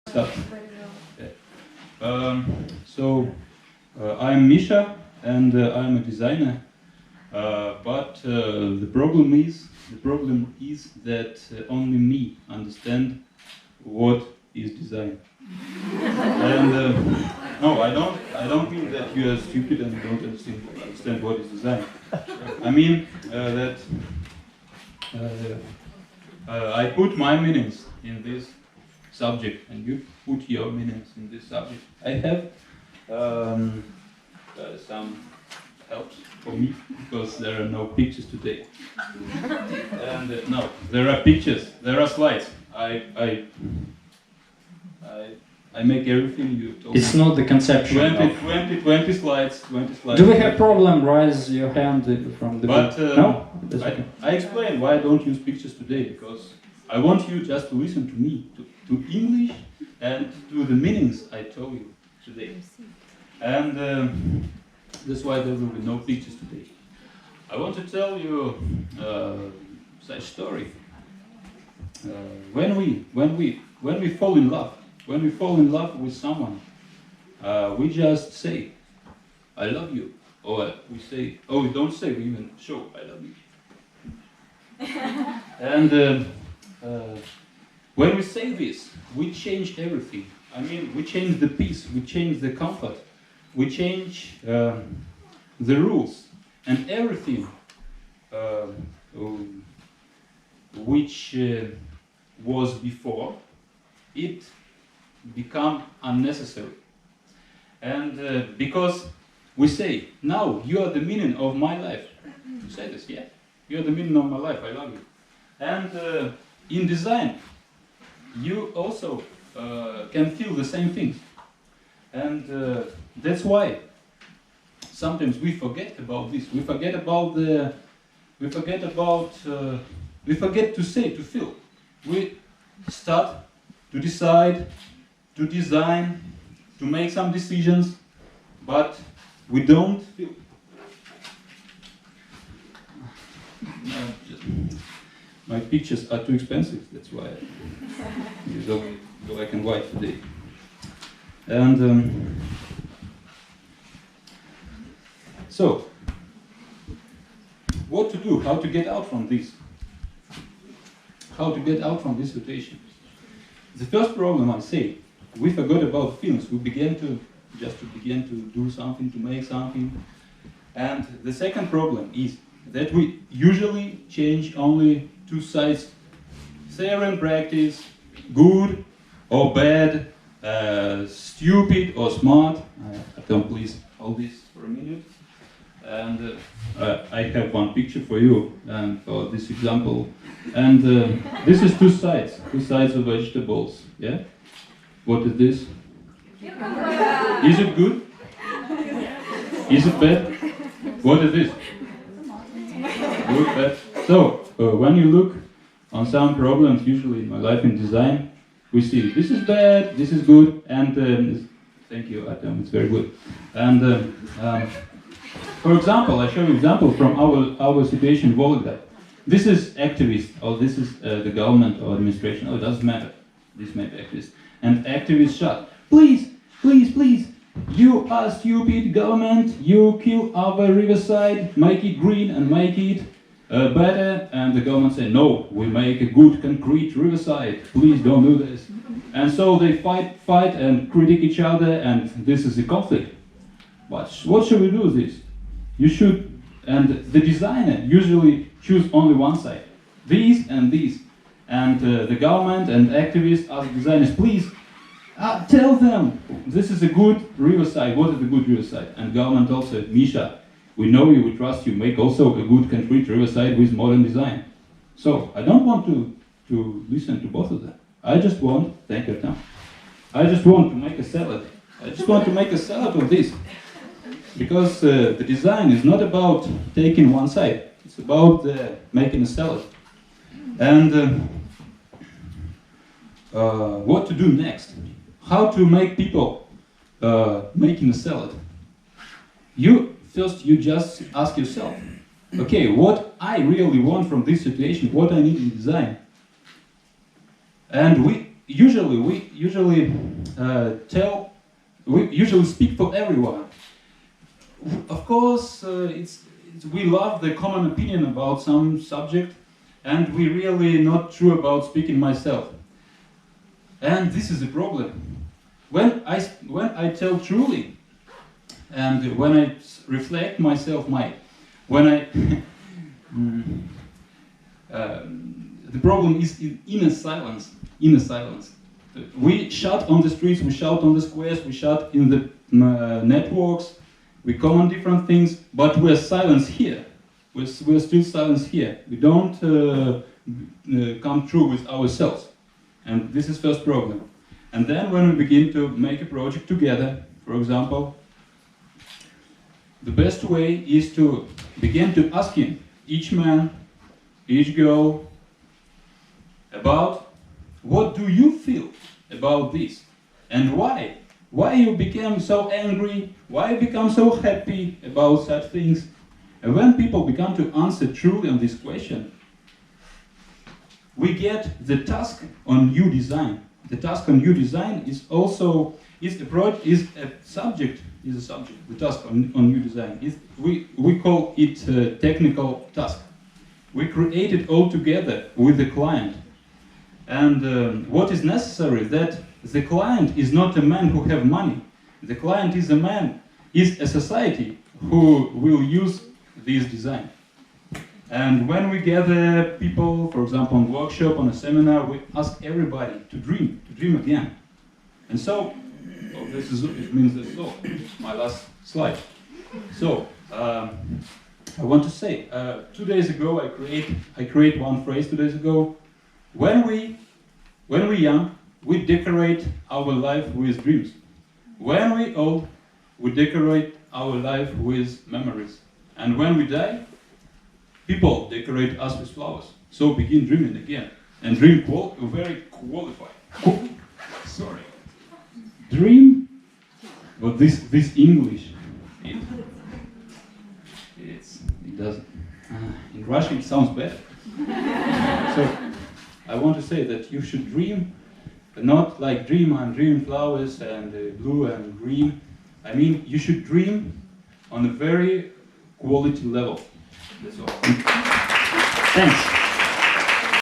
Start. I'm Misha, and I'm a designer. But the problem is that only me understand what is design. And no, I don't mean that you are stupid and don't understand what is design. I mean that I put my meanings in this subject, and you put your meanings in this subject. I have some helps for me because there are no pictures today. And no, there are pictures, there are slides. I make everything you told It's me. not the conception. 20 slides. Do we have problem? Raise your hand from the But no? That's okay. I explain why I don't use pictures today, because I want you just to listen to me, to English and to the meanings I told you today. And that's why there will be no pictures today. I want to tell you such story. When we fall in love with someone, we just say, "I love you," or we say, "Oh, we don't say, we even show I love you." And when we say this, we change everything. I mean, we change the peace, we change the comfort, we change the rules, and everything which was before, it become unnecessary. And because we say, "Now you are the meaning of my life." You say this, yeah? "You are the meaning of my life, I love you." And in design, you also can feel the same things. And that's why sometimes we forget about this. We forget to say, to feel. We start to decide, to design, to make some decisions, but we don't feel. My pictures are too expensive, that's why I use only black and white today. And so, what to do? How to get out from this? How to get out from this situation? The first problem, I say, we forgot about feelings. We began to do something, to make something. And the second problem is that we usually change only two sides: theory and practice, good or bad, stupid or smart. Tom, please hold this for a minute. And I have one picture for you for this example. And this is two sides of vegetables. Yeah. What is this? Is it good? Is it bad? What is this? Good, bad. So when you look on some problems, usually in my life in design, we see this is bad, this is good, and thank you, Adam. It's very good. And for example, I show you an example from our situation in Volga. This is activist, or this is the government or administration. Oh, it doesn't matter. This may be activist. And activist shot. "Please, please, please, you are stupid government. You kill our riverside, make it green and make it better." And the government say, "No, we make a good concrete riverside. Please don't do this." And so they fight and critique each other, and this is a conflict. But what should we do with this? You should, and the designer usually choose only one side, these and these. And the government and activists ask designers, "Please, tell them this is a good riverside. What is a good riverside?" And government also, "Misha, we know you, we trust you, make also a good concrete riverside with modern design." So I don't want to listen to both of them. I just want, thank you, Tom. I just want to make a salad. I just want to make a salad of this. Because the design is not about taking one side. It's about making a salad. And what to do next? How to make people making a salad? You just ask yourself, okay, what I really want from this situation, what I need in design. And we usually speak for everyone. Of course, we love the common opinion about some subject, and we really not true about speaking myself. And this is a problem. When I tell truly, and when I reflect myself, the problem is in inner silence. Inner silence. We shout on the streets, we shout on the squares, we shout in the networks, we comment different things, but we're silent here. We're still silent here. We don't come true with ourselves. And this is first problem. And then when we begin to make a project together, for example, the best way is to begin to ask him, each man, each girl, about what do you feel about this? And why? Why you became so angry? Why you become so happy about such things? And when people become to answer truly on this question, we get the task on new design. The task on new design is also a subject. The task on new design we call it a technical task. We create it all together with the client. And what is necessary that the client is not a man who have money. The client is a society who will use this design. And when we gather people, for example, on workshop, on a seminar, we ask everybody to dream again. And so, it means that's all. My last slide. So, I want to say, 2 days ago, I create one phrase 2 days ago. When we're young, we decorate our life with dreams. When we're old, we decorate our life with memories. And when we die, people decorate us with flowers. So begin dreaming again. And dream very qualified. Sorry. Dream, but this English, it doesn't. In Russian it sounds better. So I want to say that you should dream, but not like I'm dreaming flowers and blue and green. I mean, you should dream on a very quality level. That's all. Thanks.